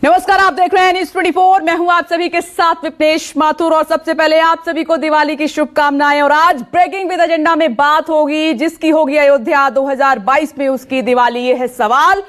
नमस्कार, आप देख रहे हैं न्यूज़ 24। मैं हूं आप सभी के साथ विपनेश माथुर और सबसे पहले आप सभी को दिवाली की शुभकामनाएं। और आज ब्रेकिंग विद एजेंडा में बात होगी जिसकी होगी अयोध्या 2022 में उसकी दिवाली। ये है सवाल।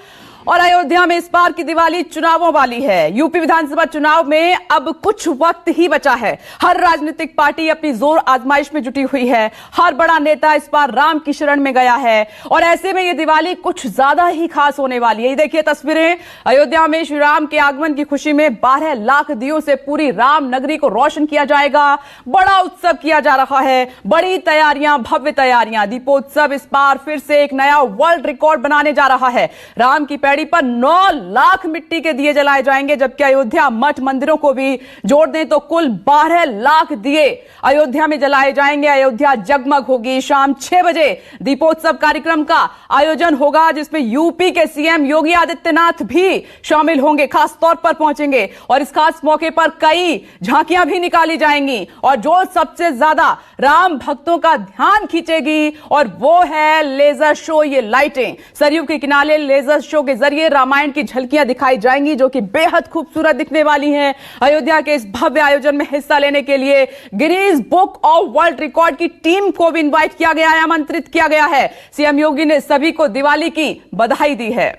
और अयोध्या में इस बार की दिवाली चुनावों वाली है। यूपी विधानसभा चुनाव में अब कुछ वक्त ही बचा है। हर राजनीतिक पार्टी अपनी जोर आजमाइश में जुटी हुई है। हर बड़ा नेता इस बार राम की शरण में गया है और ऐसे में ये दिवाली कुछ ज्यादा ही खास होने वाली है। ये देखिए तस्वीरें, अयोध्या में श्री राम के आगमन की खुशी में 12 लाख दियों से पूरी राम नगरी को रोशन किया जाएगा। बड़ा उत्सव किया जा रहा है, बड़ी तैयारियां, भव्य तैयारियां। दीपोत्सव इस बार फिर से एक नया वर्ल्ड रिकॉर्ड बनाने जा रहा है। राम की पर 9 लाख मिट्टी के दिए जलाए जाएंगे, जबकि अयोध्या मठ मंदिरों को भी जोड़ दें तो कुल 12 लाख दिए अयोध्या में जलाए जाएंगे। अयोध्या जगमग होगी। शाम 6 बजे दीपोत्सव कार्यक्रम का आयोजन होगा जिसमें यूपी के सीएम योगी आदित्यनाथ भी शामिल होंगे, खास तौर पर पहुंचेंगे और इस खास मौके पर कई झांकियां भी निकाली जाएंगी। और जो सबसे ज्यादा राम भक्तों का ध्यान खींचेगी और वो है लेजर शो। ये लाइटें सरयू के किनारे लेजर शो के जरिए रामायण की झलकियां दिखाई जाएंगी जो कि बेहद खूबसूरत दिखने वाली हैं। अयोध्या के इस भव्य आयोजन में हिस्सा लेने के लिए Guinness book of world record की टीम को भी इनवाइट किया गया है, आमंत्रित किया गया है। सीएम योगी ने सभी को दिवाली की बधाई दी है।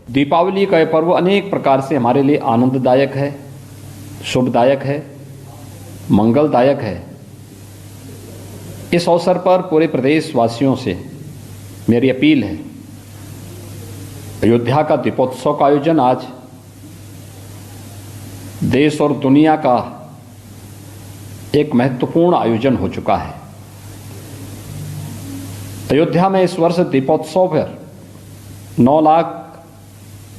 दीपावली का यह पर्व अनेक प्रकार से हमारे लिए आनंददायक है, शुभदायक है, मंगलदायक है। इस अवसर पर पूरे प्रदेश वासियों से मेरी अपील है, अयोध्या का दीपोत्सव का आयोजन आज देश और दुनिया का एक महत्वपूर्ण आयोजन हो चुका है। अयोध्या में इस वर्ष दीपोत्सव पर 9 लाख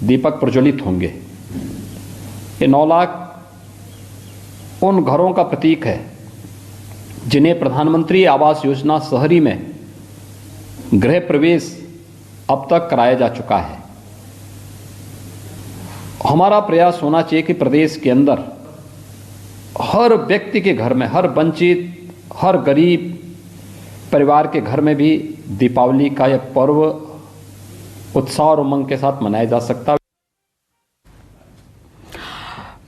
दीपक प्रज्वलित होंगे। ये 9 लाख उन घरों का प्रतीक है जिन्हें प्रधानमंत्री आवास योजना शहरी में गृह प्रवेश अब तक कराया जा चुका है। हमारा प्रयास होना चाहिए कि प्रदेश के अंदर हर व्यक्ति के घर में, हर वंचित, हर गरीब परिवार के घर में भी दीपावली का यह पर्व उत्साह और उमंग के साथ मनाया जा सकता है।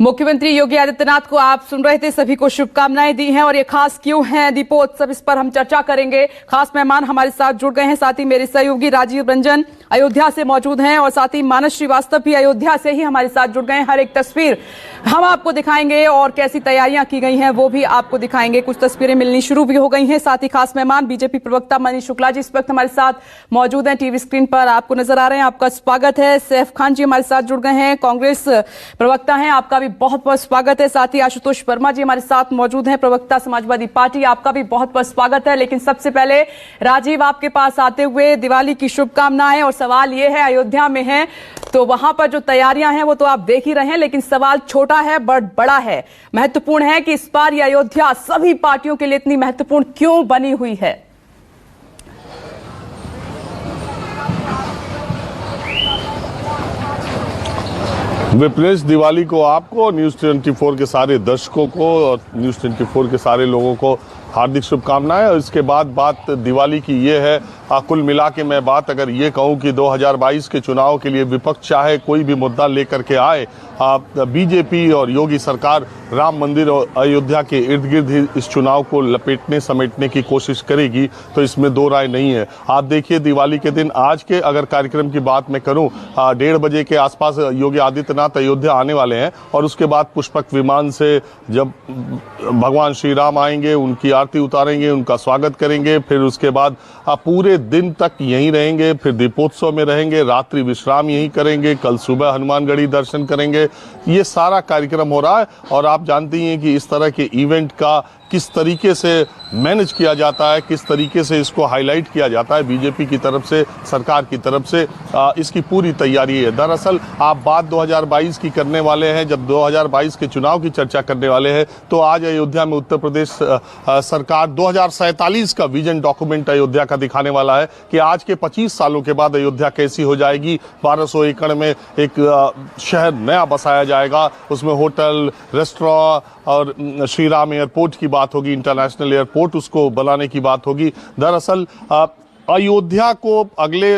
मुख्यमंत्री योगी आदित्यनाथ को आप सुन रहे थे, सभी को शुभकामनाएं दी हैं। और ये खास क्यों है दीपोत्सव, इस पर हम चर्चा करेंगे। खास मेहमान हमारे साथ जुड़ गए हैं, साथ ही मेरे सहयोगी राजीव रंजन अयोध्या से मौजूद हैं और साथ ही मानस श्रीवास्तव भी अयोध्या से ही हमारे साथ जुड़ गए हैं। हर एक तस्वीर हम आपको दिखाएंगे और कैसी तैयारियां की गई हैं वो भी आपको दिखाएंगे। कुछ तस्वीरें मिलनी शुरू भी हो गई हैं। साथ ही खास मेहमान बीजेपी प्रवक्ता मनीष शुक्ला जी इस वक्त हमारे साथ मौजूद हैं, टीवी स्क्रीन पर आपको नजर आ रहे हैं। आपका स्वागत है। सैफ खान जी हमारे साथ जुड़ गए हैं, कांग्रेस प्रवक्ता हैं, आपका भी बहुत बहुत स्वागत है। साथ ही आशुतोष वर्मा जी हमारे साथ मौजूद हैं, प्रवक्ता समाजवादी पार्टी, आपका भी बहुत बहुत स्वागत है। लेकिन सबसे पहले राजीव, आपके पास आते हुए दिवाली की शुभकामनाएं। और सवाल यह है, अयोध्या में है तो वहां पर जो तैयारियां हैं वो तो आप देख ही रहे हैं, लेकिन सवाल छोटा है बट बड़ा है, महत्वपूर्ण है कि इस बार यह अयोध्या सभी पार्टियों के लिए इतनी महत्वपूर्ण क्यों बनी हुई है। विपनेश, दिवाली को आपको, न्यूज़ 24 के सारे दर्शकों को और न्यूज़ 24 के सारे लोगों को हार्दिक शुभकामनाएं। और इसके बाद बात दिवाली की ये है, कुल मिला के मैं बात अगर ये कहूँ कि 2022 के चुनाव के लिए विपक्ष चाहे कोई भी मुद्दा लेकर के आए, बीजेपी और योगी सरकार राम मंदिर और अयोध्या के इर्द गिर्द ही इस चुनाव को लपेटने समेटने की कोशिश करेगी, तो इसमें दो राय नहीं है। आप देखिए दिवाली के दिन आज के अगर कार्यक्रम की बात मैं करूं, 1:30 बजे के आसपास योगी आदित्यनाथ अयोध्या आने वाले हैं और उसके बाद पुष्पक विमान से जब भगवान श्री राम आएंगे, उनकी आरती उतारेंगे, उनका स्वागत करेंगे, फिर उसके बाद पूरे दिन तक यहीं रहेंगे, फिर दीपोत्सव में रहेंगे, रात्रि विश्राम यहीं करेंगे, कल सुबह हनुमानगढ़ी दर्शन करेंगे। ये सारा कार्यक्रम हो रहा है और आप जानती हैं कि इस तरह के इवेंट का किस तरीके से मैनेज किया जाता है, किस तरीके से इसको हाईलाइट किया जाता है बीजेपी की तरफ से, सरकार की तरफ से, इसकी पूरी तैयारी है। दरअसल आप बात 2022 की करने वाले हैं, जब 2022 के चुनाव की चर्चा करने वाले हैं तो आज अयोध्या में उत्तर प्रदेश सरकार 2047 का विजन डॉक्यूमेंट अयोध्या का दिखाने वाला है कि आज के 25 सालों के बाद अयोध्या कैसी हो जाएगी। 1200 एकड़ में एक शहर नया बसाया जाएगा, उसमें होटल, रेस्टोरेंट और श्री राम एयरपोर्ट की बात होगी, इंटरनेशनल एयरपोर्ट उसको बनाने की बात होगी। दरअसल अयोध्या को अगले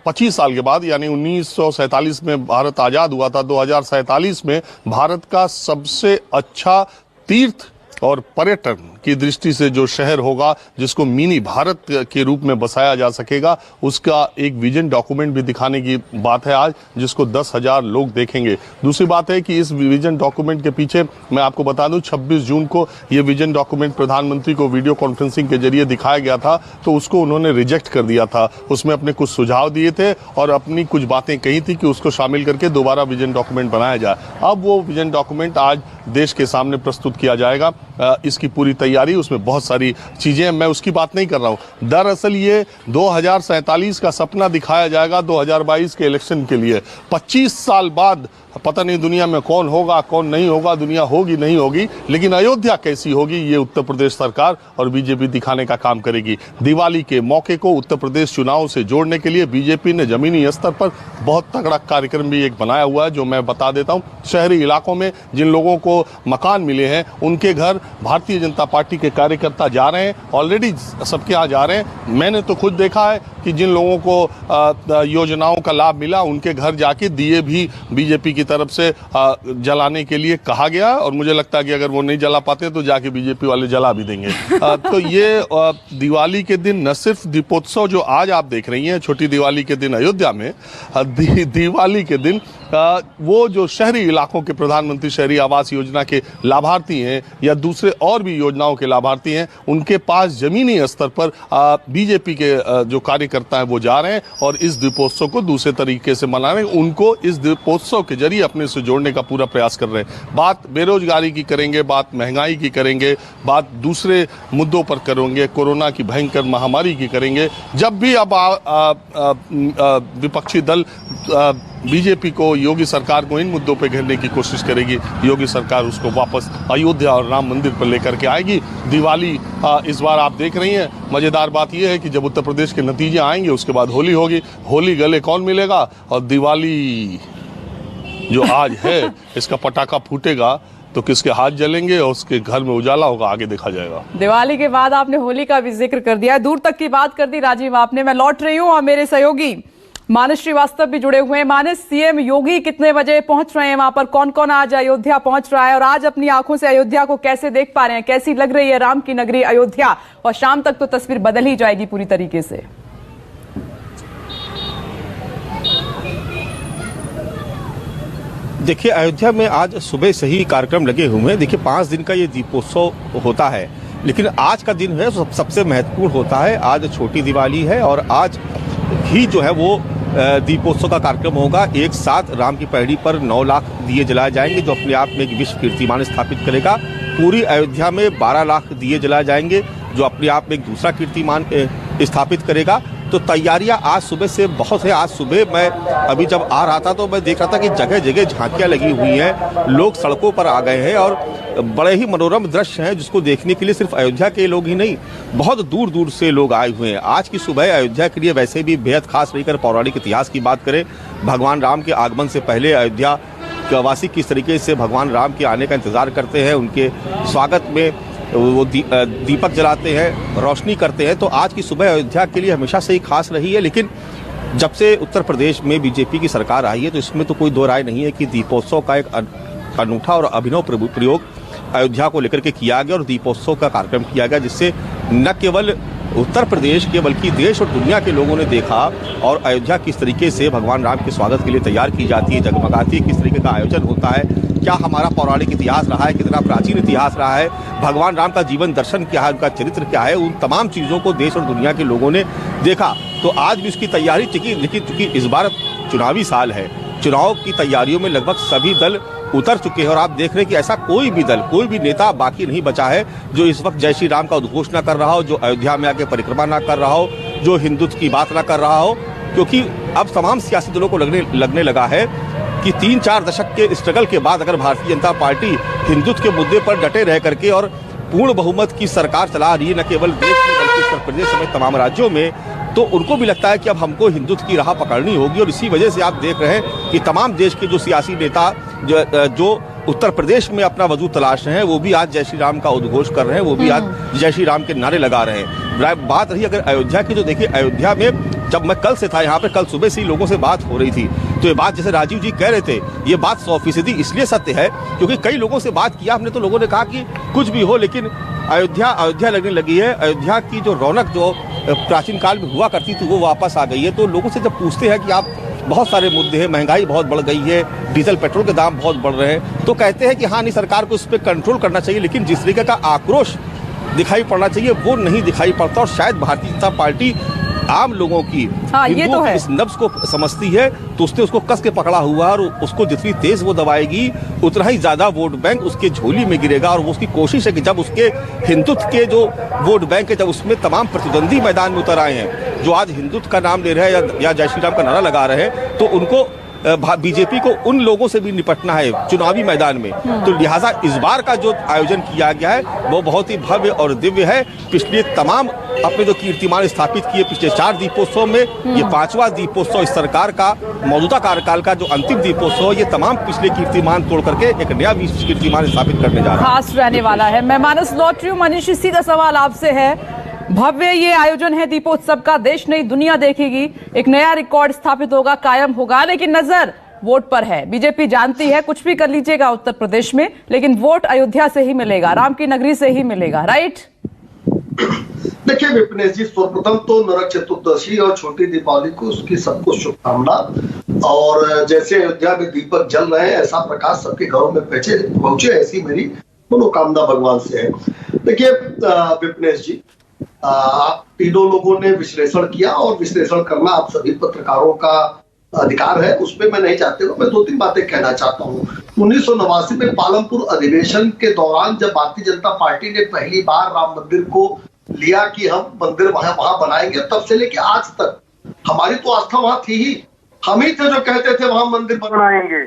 25 साल के बाद, यानी 1947 में भारत आजाद हुआ था, 2047 में भारत का सबसे अच्छा तीर्थ और पर्यटन की दृष्टि से जो शहर होगा, जिसको मिनी भारत के रूप में बसाया जा सकेगा, उसका एक विजन डॉक्यूमेंट भी दिखाने की बात है आज, जिसको 10,000 लोग देखेंगे। दूसरी बात है कि इस विजन डॉक्यूमेंट के पीछे मैं आपको बता दूं, 26 जून को यह विजन डॉक्यूमेंट प्रधानमंत्री को वीडियो कॉन्फ्रेंसिंग के जरिए दिखाया गया था, तो उसको उन्होंने रिजेक्ट कर दिया था। उसमें अपने कुछ सुझाव दिए थे और अपनी कुछ बातें कही थी कि उसको शामिल करके दोबारा विजन डॉक्यूमेंट बनाया जाए। अब वो विजन डॉक्यूमेंट आज देश के सामने प्रस्तुत किया जाएगा। इसकी पूरी तैयारी, उसमें बहुत सारी चीजें हैं, मैं उसकी बात नहीं कर रहा हूं। दरअसल ये 2047 का सपना दिखाया जाएगा 2022 के इलेक्शन के लिए। 25 साल बाद पता नहीं दुनिया में कौन होगा कौन नहीं होगा, दुनिया होगी नहीं होगी, लेकिन अयोध्या कैसी होगी ये उत्तर प्रदेश सरकार और बीजेपी दिखाने का काम करेगी। दिवाली के मौके को उत्तर प्रदेश चुनाव से जोड़ने के लिए बीजेपी ने जमीनी स्तर पर बहुत तगड़ा कार्यक्रम भी एक बनाया हुआ है, जो मैं बता देता हूं। शहरी इलाकों में जिन लोगों को मकान मिले हैं, उनके घर भारतीय जनता पार्टी के कार्यकर्ता जा रहे हैं, ऑलरेडी सबके यहाँ जा रहे हैं। मैंने तो खुद देखा है कि जिन लोगों को योजनाओं का लाभ मिला, उनके घर जाके दिए भी बीजेपी की तरफ से जलाने के लिए कहा गया, और मुझे लगता है कि अगर वो नहीं जला पाते तो जाके बीजेपी वाले जला भी देंगे। तो ये दिवाली के दिन न सिर्फ दीपोत्सव जो आज आप देख रही हैं, छोटी दिवाली के दिन अयोध्या में, दिवाली के दिन वो जो शहरी इलाकों के प्रधानमंत्री शहरी आवास योजना के लाभार्थी हैं या दूसरे और भी योजनाओं के लाभार्थी हैं, उनके पास जमीनी स्तर पर बीजेपी के जो कार्यकर्ता हैं वो जा रहे हैं और इस दीपोत्सव को दूसरे तरीके से मना रहे हैं। उनको इस दीपोत्सव के जरिए अपने से जोड़ने का पूरा प्रयास कर रहे हैं। बात बेरोजगारी की करेंगे, बात महंगाई की करेंगे, बात दूसरे मुद्दों पर करेंगे, कोरोना की भयंकर महामारी की करेंगे। जब भी अब विपक्षी दल बीजेपी को, योगी सरकार को इन मुद्दों पे घेरने की कोशिश करेगी, योगी सरकार उसको वापस अयोध्या और राम मंदिर पर लेकर के आएगी। दिवाली इस बार आप देख रही हैं, मजेदार बात यह है कि जब उत्तर प्रदेश के नतीजे आएंगे उसके बाद होली होगी। होली गले कौन मिलेगा, और दिवाली जो आज है इसका पटाखा फूटेगा तो किसके हाथ जलेंगे और उसके घर में उजाला होगा, आगे देखा जाएगा। दिवाली के बाद आपने होली का भी जिक्र कर दिया है, दूर तक की बात कर दी राजीव आपने। मैं लौट रही हूं और मेरे सहयोगी मानस श्रीवास्तव भी जुड़े हुए हैं। मानस, सीएम योगी कितने बजे पहुंच रहे हैं वहां पर, कौन कौन आज अयोध्या पहुंच रहा है और आज अपनी आंखों से अयोध्या को कैसे देख पा रहे हैं, कैसी लग रही है राम की नगरी अयोध्या, और शाम तक तो तस्वीर बदल ही जाएगी पूरी तरीके से। देखिए, अयोध्या में आज सुबह से ही कार्यक्रम लगे हुए हैं। देखिए, 5 दिन का ये दीपोत्सव होता है, लेकिन आज का दिन है सबसे महत्वपूर्ण होता है। आज छोटी दिवाली है और आज ही जो है वो दीपोत्सव का कार्यक्रम होगा। एक साथ राम की पैड़ी पर 9 लाख दिए जलाए जाएंगे, जो अपने आप में एक विश्व कीर्तिमान स्थापित करेगा। पूरी अयोध्या में 12 लाख दिए जलाए जाएंगे, जो अपने आप में एक दूसरा कीर्तिमान स्थापित करेगा। तो तैयारियां आज सुबह से बहुत है। आज सुबह मैं अभी जब आ रहा था तो मैं देख रहा था कि जगह जगह झांकियां लगी हुई हैं, लोग सड़कों पर आ गए हैं और बड़े ही मनोरम दृश्य हैं, जिसको देखने के लिए सिर्फ अयोध्या के लोग ही नहीं, बहुत दूर दूर से लोग आए हुए हैं। आज की सुबह अयोध्या के लिए वैसे भी बेहद खास रही। कर पौराणिक इतिहास की बात करें, भगवान राम के आगमन से पहले अयोध्या के वासी किस तरीके से भगवान राम के आने का इंतजार करते हैं, उनके स्वागत में वो दीपक जलाते हैं, रोशनी करते हैं। तो आज की सुबह अयोध्या के लिए हमेशा से ही खास रही है। लेकिन जब से उत्तर प्रदेश में बीजेपी की सरकार आई है तो इसमें तो कोई दो राय नहीं है कि दीपोत्सव का एक अनूठा और अभिनव प्रयोग अयोध्या को लेकर के किया गया और दीपोत्सव का कार्यक्रम किया गया, जिससे न केवल उत्तर प्रदेश के बल्कि देश और दुनिया के लोगों ने देखा और अयोध्या किस तरीके से भगवान राम के स्वागत के लिए तैयार की जाती है, जगमगाती है, किस तरीके का आयोजन होता है, क्या हमारा पौराणिक इतिहास रहा है, कितना प्राचीन इतिहास रहा है, भगवान राम का जीवन दर्शन क्या है, उनका चरित्र क्या है, उन तमाम चीज़ों को देश और दुनिया के लोगों ने देखा। तो आज भी उसकी तैयारी लेकिन चूंकि इस बार चुनावी साल है, चुनाव की तैयारियों में लगभग सभी दल उतर चुके हैं और आप देख रहे हैं कि ऐसा कोई भी दल, कोई भी नेता बाकी नहीं बचा है जो इस वक्त जय श्री राम का उद्घोष ना कर रहा हो, जो अयोध्या में आके परिक्रमा ना कर रहा हो, जो हिंदुत्व की बात ना कर रहा हो। क्योंकि अब तमाम सियासी दलों को लगने लगा है कि 3-4 दशक के स्ट्रगल के बाद अगर भारतीय जनता पार्टी हिंदुत्व के मुद्दे पर डटे रह करके और पूर्ण बहुमत की सरकार चला रही है, न केवल देश में बल्कि उत्तर प्रदेश समेत तमाम राज्यों में, तो उनको भी लगता है कि अब हमको हिंदुत्व की राह पकड़नी होगी। और इसी वजह से आप देख रहे हैं कि तमाम देश के जो सियासी नेता जो उत्तर प्रदेश में अपना वजूद तलाश रहे हैं, वो भी आज जय श्री राम का उद्घोष कर रहे हैं, वो भी आज जय श्री राम के नारे लगा रहे हैं। बात रही अगर अयोध्या की, तो देखिए अयोध्या में जब मैं कल से था यहाँ पे, कल सुबह से ही लोगों से बात हो रही थी, तो ये बात जैसे राजीव जी कह रहे थे, ये बात 100% इसलिए सत्य है क्योंकि कई लोगों से बात किया हमने, तो लोगों ने कहा कि कुछ भी हो लेकिन अयोध्या लगने लगी है, अयोध्या की जो रौनक जो प्राचीन काल में हुआ करती थी वो वापस आ गई है। तो लोगों से जब पूछते हैं कि आप, बहुत सारे मुद्दे हैं, महंगाई बहुत बढ़ गई है, डीजल पेट्रोल के दाम बहुत बढ़ रहे हैं, तो कहते हैं कि हाँ नहीं, सरकार को इस पर कंट्रोल करना चाहिए, लेकिन जिस तरीके का आक्रोश दिखाई पड़ना चाहिए वो नहीं दिखाई पड़ता। और शायद भारतीय जनता पार्टी आम लोगों की, ये तो है, इस नब्ज को समझती है, तो उसने उसको कस के पकड़ा हुआ है और उसको जितनी तेज वो दबाएगी उतना ही ज्यादा वोट बैंक उसके झोली में गिरेगा। और वो उसकी कोशिश है कि जब उसके हिंदुत्व के जो वोट बैंक है, जब उसमें तमाम प्रतिद्वंदी मैदान में उतर आए हैं जो आज हिंदुत्व का नाम ले रहे हैं या जय श्री राम का नारा लगा रहे हैं, तो उनको बीजेपी को उन लोगों से भी निपटना है चुनावी मैदान में। तो लिहाजा इस बार का जो आयोजन किया गया है वो बहुत ही भव्य और दिव्य है। पिछले तमाम अपने जो कीर्तिमान स्थापित किए पिछले 4 दीपोत्सव में, ये 5वां दीपोत्सव इस सरकार का मौजूदा कार्यकाल का जो अंतिम दीपोत्सव, ये तमाम पिछले कीर्तिमान तोड़ करके एक नया विश्व कीर्तिमान स्थापित करने जा रहा है, खास रहने वाला है। मैं मानस लौट रही हूँ, मनीष सीधा सवाल आपसे है, भव्य ये आयोजन है दीपोत्सव का, देश नहीं दुनिया देखेगी, एक नया रिकॉर्ड स्थापित होगा, कायम होगा, लेकिन नजर वोट पर है। बीजेपी जानती है कुछ भी कर लीजिएगा उत्तर प्रदेश में, लेकिन वोट अयोध्या से ही मिलेगा, राम की नगरी से ही मिलेगा, राइट? देखिए विपिनेश जी, सर्वप्रथम तो नरक चतुर्दशी और छोटी दीपावली को उसकी सबको शुभकामना। और जैसे अयोध्या में दीपक जल रहे हैं, ऐसा प्रकाश सबके घरों में पहुंचे, ऐसी मेरी मनोकामना भगवान से है। देखिए विपिनेश जी, आप तीनों लोगों ने विश्लेषण किया और विश्लेषण करना आप सभी पत्रकारों का अधिकार है, उसमें मैं नहीं चाहते हूँ। मैं 2-3 बातें कहना चाहता हूँ। 1989 में पालमपुर अधिवेशन के दौरान जब भारतीय जनता पार्टी ने पहली बार राम मंदिर को लिया कि हम मंदिर वहां बनाएंगे, तब से लेके आज तक हमारी तो आस्था वहां थी ही। हम ही थे जो कहते थे वहां मंदिर बनाएंगे,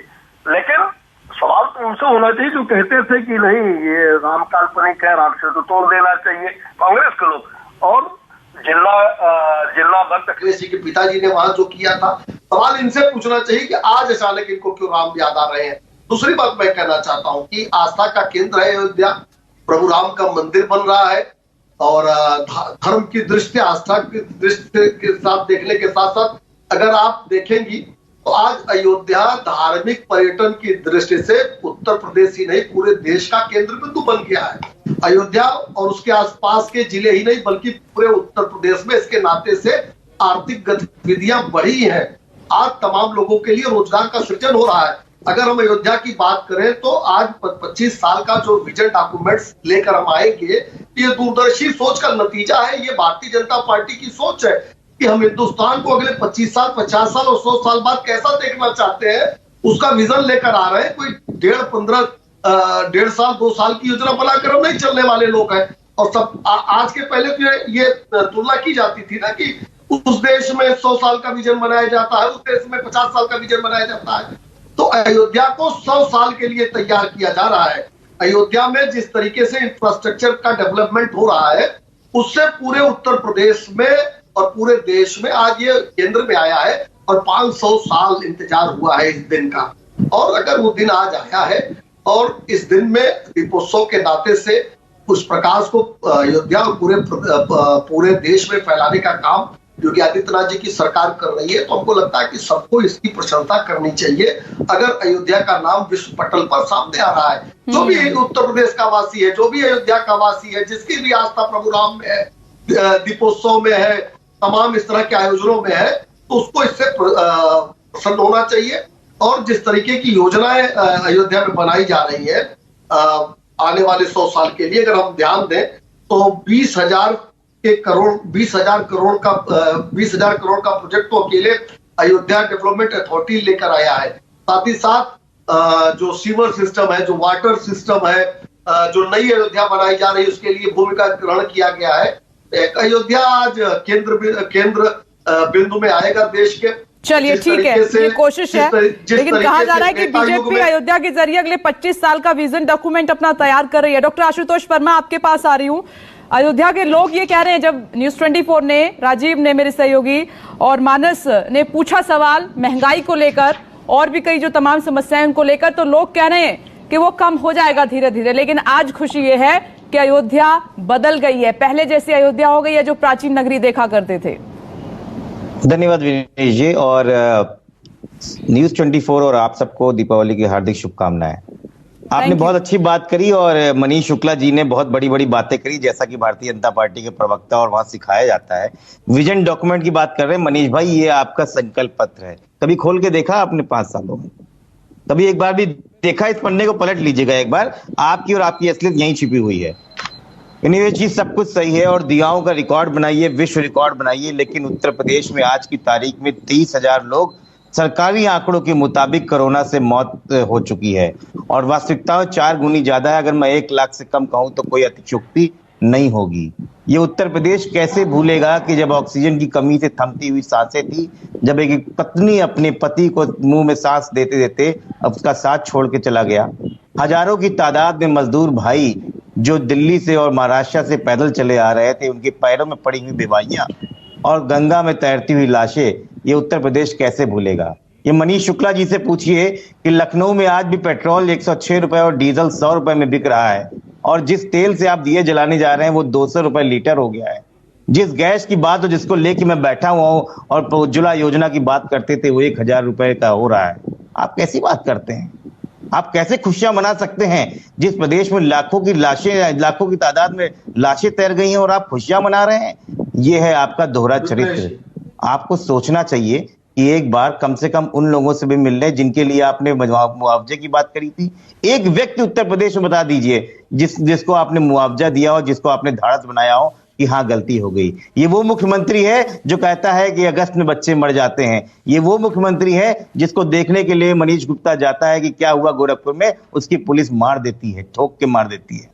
लेकिन सवाल तो उनसे होना चाहिए जो कहते थे कि नहीं ये राम काल्पनिक है, राम से तो तोड़ देना चाहिए, कांग्रेस के लोग। और जिला भक्त अखिलेश जी के पिताजी ने वहां जो किया था, सवाल इनसे पूछना चाहिए कि आज अचानक इनको क्यों राम याद आ रहे हैं। दूसरी बात मैं कहना चाहता हूं कि आस्था का केंद्र है अयोध्या, प्रभु राम का मंदिर बन रहा है और धर्म की दृष्टि, आस्था की दृष्टि के साथ देखने के साथ साथ अगर आप देखेंगी तो आज अयोध्या धार्मिक पर्यटन की दृष्टि से उत्तर प्रदेश ही नहीं पूरे देश का केंद्र बिंदु बन गया है। अयोध्या और उसके आसपास के जिले ही नहीं बल्कि पूरे उत्तर प्रदेश में इसके नाते से आर्थिक गतिविधियां बढ़ी हैं। आज तमाम लोगों के लिए रोजगार का सृजन हो रहा है। अगर हम अयोध्या की बात करें तो आज 25 साल का जो विजन डॉक्यूमेंट्स लेकर हम आएंगे, ये दूरदर्शी सोच का नतीजा है। ये भारतीय जनता पार्टी की सोच है कि हम हिंदुस्तान को अगले 25 साल, 50 साल और 100 साल बाद कैसा देखना चाहते हैं, उसका विजन लेकर आ रहे हैं। कोई 1.5 साल 2 साल की योजना बनाकर हम नहीं चलने वाले लोग हैं। और सब आज के पहले तो ये तुलना की जाती थी ना कि उस देश में 100 साल का विजन बनाया जाता है, उस देश में 50 साल का विजन बनाया जाता है। तो अयोध्या को 100 साल के लिए तैयार किया जा रहा है। अयोध्या में जिस तरीके से इंफ्रास्ट्रक्चर का डेवलपमेंट हो रहा है, उससे पूरे उत्तर प्रदेश में और पूरे देश में आज ये केंद्र में आया है और 500 साल इंतजार हुआ है इस दिन का। और अगर वो दिन आज आया है और इस दिन में दीपोत्सव के नाते से उस प्रकाश को अयोध्या और पूरे देश में फैलाने का काम योगी आदित्यनाथ जी की सरकार कर रही है, तो हमको लगता है कि सबको इसकी प्रशंसा करनी चाहिए। अगर अयोध्या का नाम विश्व पटल पर सामने आ रहा है, जो भी उत्तर प्रदेश का वासी है, जो भी अयोध्या का वासी है, जिसकी भी आस्था प्रभु राम में है, दीपोत्सव में है, तमाम इस तरह के आयोजनों में है, तो उसको इससे प्रसन्न होना चाहिए। और जिस तरीके की योजनाएं अयोध्या में बनाई जा रही है आने वाले 100 साल के लिए, अगर हम ध्यान दें तो 20,000 करोड़ का प्रोजेक्ट तो अकेले अयोध्या डेवलपमेंट अथॉरिटी लेकर आया है। साथ ही साथ जो सीवर सिस्टम है, जो वाटर सिस्टम है, जो नई अयोध्या बनाई जा रही है, उसके लिए भूमिका ग्रहण किया गया है। एक अयोध्या आज केंद्र बिंदु में आएगा देश के। चलिए ठीक है, ये कोशिश है, लेकिन कहा जा रहा है कि बीजेपी अयोध्या के जरिए अगले 25 साल का विजन डॉक्यूमेंट अपना तैयार कर रही है। डॉक्टर आशुतोष वर्मा, आपके पास आ रही हूँ। अयोध्या के लोग ये कह रहे हैं, जब न्यूज 24 ने, राजीव ने, मेरे सहयोगी और मानस ने पूछा सवाल महंगाई को लेकर और भी कई जो तमाम समस्याएं उनको लेकर, तो लोग कह रहे हैं कि वो कम हो जाएगा धीरे धीरे। लेकिन आज खुशी ये है कि अयोध्या बदल गई है, पहले जैसी अयोध्या हो गई है जो प्राचीन नगरी देखा करते थे। धन्यवाद विनेश जी। और न्यूज़ 24 और आप सबको दीपावली की हार्दिक शुभकामनाएं। आपने बहुत अच्छी बात करी और मनीष शुक्ला जी ने बहुत बड़ी बड़ी बातें करी, जैसा कि भारतीय जनता पार्टी के प्रवक्ता और वहां सिखाया जाता है। विजन डॉक्यूमेंट की बात कर रहे हैं मनीष भाई, ये आपका संकल्प पत्र है। कभी खोल के देखा आपने 5 सालों में? कभी एक बार भी देखा? इस पन्ने को पलट लीजिएगा एक बार, आपकी और आपकी असलियत यहीं छिपी हुई है। ये चीज सब कुछ सही है और दियाओं का रिकॉर्ड बनाइए, विश्व रिकॉर्ड बनाइए, लेकिन उत्तर प्रदेश में आज की तारीख में 30,000 लोग सरकारी आंकड़ों के मुताबिक कोरोना से मौत हो चुकी है और वास्तविकता 4 गुनी ज्यादा है। अगर मैं 1 लाख से कम कहूं तो कोई अतिशयोक्ति नहीं होगी। ये उत्तर प्रदेश कैसे भूलेगा कि जब ऑक्सीजन की कमी से थमती हुई सांसें थी, जब एक पत्नी अपने पति को मुंह में सांस देते देते उसका साथ छोड़ के चला गया। हजारों की तादाद में मजदूर भाई जो दिल्ली से और महाराष्ट्र से पैदल चले आ रहे थे, उनके पैरों में पड़ी हुई बीमारियां और गंगा में तैरती हुई लाशें, ये उत्तर प्रदेश कैसे भूलेगा? ये मनीष शुक्ला जी से पूछिए कि लखनऊ में आज भी पेट्रोल 106 रुपए और डीजल 100 रुपए में बिक रहा है और जिस तेल से आप दिए जलाने जा रहे हैं वो 200 रुपए लीटर हो गया है। जिस गैस की बात हो, जिसको लेके मैं बैठा हुआ हूं और उज्ज्वला योजना की बात करते थे, वो 1000 रुपए का हो रहा है। आप कैसी बात करते हैं? आप कैसे खुशियां मना सकते हैं जिस प्रदेश में लाखों की लाशें, लाखों की तादाद में लाशें तैर गई हैं और आप खुशियां मना रहे हैं? ये है आपका दोहरा चरित्र। आपको सोचना चाहिए कि एक बार कम से कम उन लोगों से भी मिल ले जिनके लिए आपने मुआवजे की बात करी थी। एक व्यक्ति उत्तर प्रदेश में बता दीजिए जिसको आपने मुआवजा दिया हो, जिसको आपने धाड़स बनाया हो कि हाँ गलती हो गई। ये वो मुख्यमंत्री है जो कहता है कि अगस्त में बच्चे मर जाते हैं। ये वो मुख्यमंत्री है जिसको देखने के लिए मनीष गुप्ता जाता है कि क्या हुआ गोरखपुर में, उसकी पुलिस मार देती है, ठोक के मार देती है।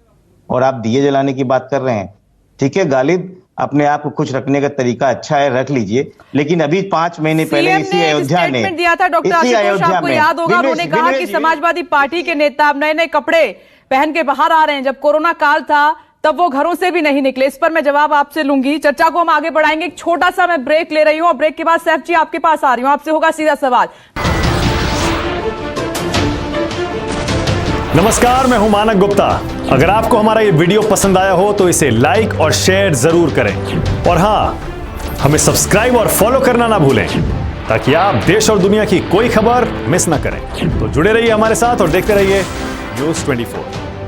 और आप दिए जलाने की बात कर रहे हैं। ठीक है गालिब, अपने आप को खुश रखने का तरीका अच्छा है, रख लीजिए, लेकिन अभी 5 महीने पहले इसी अयोध्या ने दिया था डॉक्टर आशुतोष, आपको याद होगा, उन्होंने कहा कि समाजवादी पार्टी के नेता नए नए कपड़े पहन के बाहर आ रहे हैं। जब कोरोना काल था तब वो घरों से भी नहीं निकले। इस पर मैं जवाब आपसे लूंगी, चर्चा को हम आगे बढ़ाएंगे। एक छोटा सा मैं ब्रेक ले रही हूं और ब्रेक के बाद सैफ जी आपके पास आ रही हूं, आपसे होगा सीधा सवाल। नमस्कार, मैं हूं मानक गुप्ता। अगर आपको हमारा ये वीडियो पसंद आया हो तो इसे लाइक और शेयर जरूर करें और हां, हमें सब्सक्राइब और फॉलो करना ना भूलें ताकि आप देश और दुनिया की कोई खबर मिस ना करें। तो जुड़े रहिए हमारे साथ और देखते रहिए न्यूज़ 24।